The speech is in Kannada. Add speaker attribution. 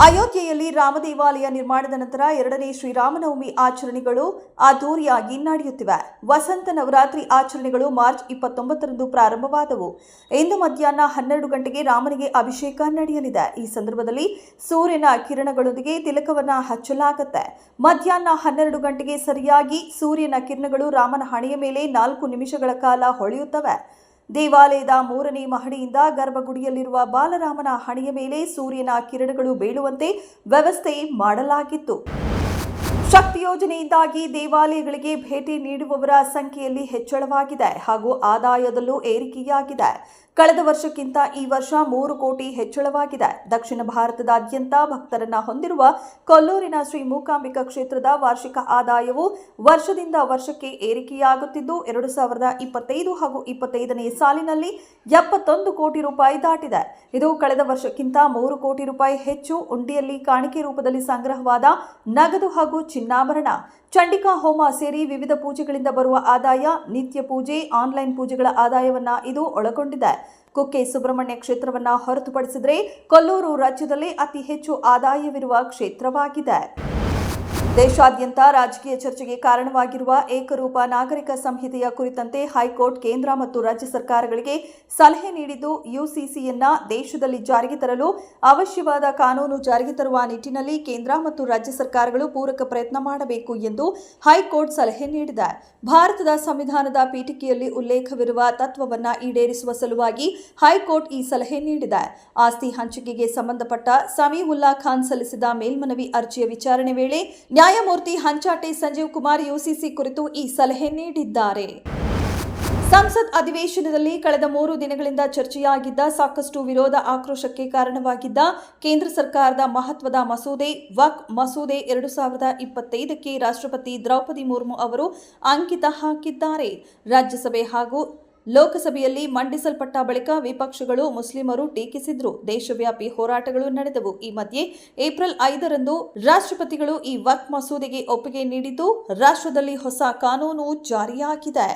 Speaker 1: ಅಯೋಧ್ಯೆಯಲ್ಲಿ ರಾಮ ದೇವಾಲಯ ನಿರ್ಮಾಣದ ನಂತರ ಎರಡನೇ ಶ್ರೀರಾಮನವಮಿ ಆಚರಣೆಗಳು ಅದ್ದೂರಿಯಾಗಿ ನಡೆಯುತ್ತಿವೆ. ವಸಂತ ನವರಾತ್ರಿ ಆಚರಣೆಗಳು ಮಾರ್ಚ್ 29ರಂದು ಪ್ರಾರಂಭವಾದವು. ಇಂದು ಮಧ್ಯಾಹ್ನ 12 ಗಂಟೆಗೆ ರಾಮನಿಗೆ ಅಭಿಷೇಕ ನಡೆಯಲಿದೆ. ಈ ಸಂದರ್ಭದಲ್ಲಿ ಸೂರ್ಯನ ಕಿರಣಗಳೊಂದಿಗೆ ತಿಲಕವನ್ನ ಹಚ್ಚಲಾಗುತ್ತೆ. ಮಧ್ಯಾಹ್ನ 12 ಗಂಟೆಗೆ ಸರಿಯಾಗಿ ಸೂರ್ಯನ ಕಿರಣಗಳು ರಾಮನ ಹಣೆಯ ಮೇಲೆ 4 ನಿಮಿಷಗಳ ಕಾಲ ಹೊಳೆಯುತ್ತವೆ. ದೇವಾಲಯದ 3ನೇ ಮಹಡಿಯಿಂದ ಗರ್ಭಗುಡಿಯಲ್ಲಿರುವ ಬಾಲರಾಮನ ಹಣೆಯ ಮೇಲೆ ಸೂರ್ಯನ ಕಿರಣಗಳು ಬೀಳುವಂತೆ ವ್ಯವಸ್ಥೆ ಮಾಡಲಾಗಿತ್ತು. ಶಕ್ತಿ ಯೋಜನೆಯಿಂದಾಗಿ ದೇವಾಲಯಗಳಿಗೆ ಭೇಟಿ ನೀಡುವವರ ಸಂಖ್ಯೆಯಲ್ಲಿ ಹೆಚ್ಚಳವಾಗಿದೆ ಹಾಗೂ ಆದಾಯದಲ್ಲೂ ಏರಿಕೆಯಾಗಿದೆ. ಕಳೆದ ವರ್ಷಕ್ಕಿಂತ ಈ ವರ್ಷ 3 ಕೋಟಿ ಹೆಚ್ಚಳವಾಗಿದೆ. ದಕ್ಷಿಣ ಭಾರತದಾದ್ಯಂತ ಭಕ್ತರನ್ನ ಹೊಂದಿರುವ ಕೊಲ್ಲೂರಿನ ಶ್ರೀ ಮೂಕಾಂಬಿಕಾ ಕ್ಷೇತ್ರದ ವಾರ್ಷಿಕ ಆದಾಯವು ವರ್ಷದಿಂದ ವರ್ಷಕ್ಕೆ ಏರಿಕೆಯಾಗುತ್ತಿದ್ದು 2025 ಹಾಗೂ 25ನೇ ಸಾಲಿನಲ್ಲಿ 71 ಕೋಟಿ ರೂಪಾಯಿ ದಾಟಿದೆ. ಇದು ಕಳೆದ ವರ್ಷಕ್ಕಿಂತ 3 ಕೋಟಿ ರೂಪಾಯಿ ಹೆಚ್ಚು. ಉಂಡಿಯಲ್ಲಿ ಕಾಣಿಕೆ ರೂಪದಲ್ಲಿ ಸಂಗ್ರಹವಾದ ನಗದು ಹಾಗೂ ಚಿನ್ನಾಭರಣ, ಚಂಡಿಕಾ ಹೋಮ ಸೇರಿ ವಿವಿಧ ಪೂಜೆಗಳಿಂದ ಬರುವ ಆದಾಯ, ನಿತ್ಯ ಪೂಜೆ, ಆನ್ಲೈನ್ ಪೂಜೆಗಳ ಆದಾಯವನ್ನ ಇದು ಒಳಗೊಂಡಿದೆ. ಕುಕ್ಕೆ ಸುಬ್ರಹ್ಮಣ್ಯ ಕ್ಷೇತ್ರವನ್ನ ಹೊರತುಪಡಿಸಿದರೆ ಕೊಲ್ಲೂರು ರಾಜ್ಯದಲ್ಲೇ ಅತಿ ಹೆಚ್ಚು ಆದಾಯವಿರುವ ಕ್ಷೇತ್ರವಾಗಿದೆ. ದೇಶಾದ್ಯಂತ ರಾಜಕೀಯ ಚರ್ಚೆಗೆ ಕಾರಣವಾಗಿರುವ ಏಕರೂಪ ನಾಗರಿಕ ಸಂಹಿತೆಯ ಕುರಿತಂತೆ ಹೈಕೋರ್ಟ್ ಕೇಂದ್ರ ಮತ್ತು ರಾಜ್ಯ ಸರ್ಕಾರಗಳಿಗೆ ಸಲಹೆ ನೀಡಿದ್ದು, ಯುಸಿಸಿಯನ್ನ ದೇಶದಲ್ಲಿ ಜಾರಿಗೆ ತರಲು ಅವಶ್ಯವಾದ ಕಾನೂನು ಜಾರಿಗೆ ತರುವ ನಿಟ್ಟಿನಲ್ಲಿ ಕೇಂದ್ರ ಮತ್ತು ರಾಜ್ಯ ಸರ್ಕಾರಗಳು ಪೂರಕ ಪ್ರಯತ್ನ ಮಾಡಬೇಕು ಎಂದು ಹೈಕೋರ್ಟ್ ಸಲಹೆ ನೀಡಿದೆ. ಭಾರತದ ಸಂವಿಧಾನದ ಪೀಠಿಕೆಯಲ್ಲಿ ಉಲ್ಲೇಖವಿರುವ ತತ್ವವನ್ನು ಈಡೇರಿಸುವ ಸಲುವಾಗಿ ಹೈಕೋರ್ಟ್ ಈ ಸಲಹೆ ನೀಡಿದೆ. ಆಸ್ತಿ ಹಂಚಿಕೆಗೆ ಸಂಬಂಧಪಟ್ಟ ಸಮೀವುಲ್ಲಾ ಖಾನ್ ಸಲ್ಲಿಸಿದ ಮೇಲ್ಮನವಿ ಅರ್ಜಿಯ ವಿಚಾರಣೆ ವೇಳೆ ನ್ಯಾಯಮೂರ್ತಿ ಹಂಚಾಟೆ ಸಂಜೀವ್ ಕುಮಾರ್ ಯುಸಿಸಿ ಕುರಿತು ಈ ಸಲಹೆ ನೀಡಿದ್ದಾರೆ. ಸಂಸತ್ ಅಧಿವೇಶನದಲ್ಲಿ ಕಳೆದ 3 ದಿನಗಳಿಂದ ಚರ್ಚೆಯಾಗಿದ್ದ ಸಾಕಷ್ಟು ವಿರೋಧ ಆಕ್ರೋಶಕ್ಕೆ ಕಾರಣವಾಗಿದ್ದ ಕೇಂದ್ರ ಸರ್ಕಾರದ ಮಹತ್ವದ ಮಸೂದೆ ವಕ್ಫ್ ಮಸೂದೆ 2025ಕ್ಕೆ ರಾಷ್ಟ್ರಪತಿ ದ್ರೌಪದಿ ಮುರ್ಮು ಅವರು ಅಂಕಿತ ಹಾಕಿದ್ದಾರೆ. ರಾಜ್ಯಸಭೆ ಹಾಗೂ ಲೋಕಸಭೆಯಲ್ಲಿ ಮಂಡಿಸಲ್ಪಟ್ಟ ಬಳಿಕ ವಿಪಕ್ಷಗಳು ಮುಸ್ಲಿಮರು ಟೀಕಿಸಿದ್ರು. ದೇಶವ್ಯಾಪಿ ಹೋರಾಟಗಳು ನಡೆದವು. ಈ ಮಧ್ಯೆ ಏಪ್ರಿಲ್ 5ರಂದು ರಾಷ್ಟ್ರಪತಿಗಳು ಈ ವಕ್ಫ್ ಮಸೂದೆಗೆ ಒಪ್ಪಿಗೆ ನೀಡಿದ್ದು ರಾಷ್ಟ್ರದಲ್ಲಿ ಹೊಸ ಕಾನೂನು ಜಾರಿಯಾಗಿದೆ.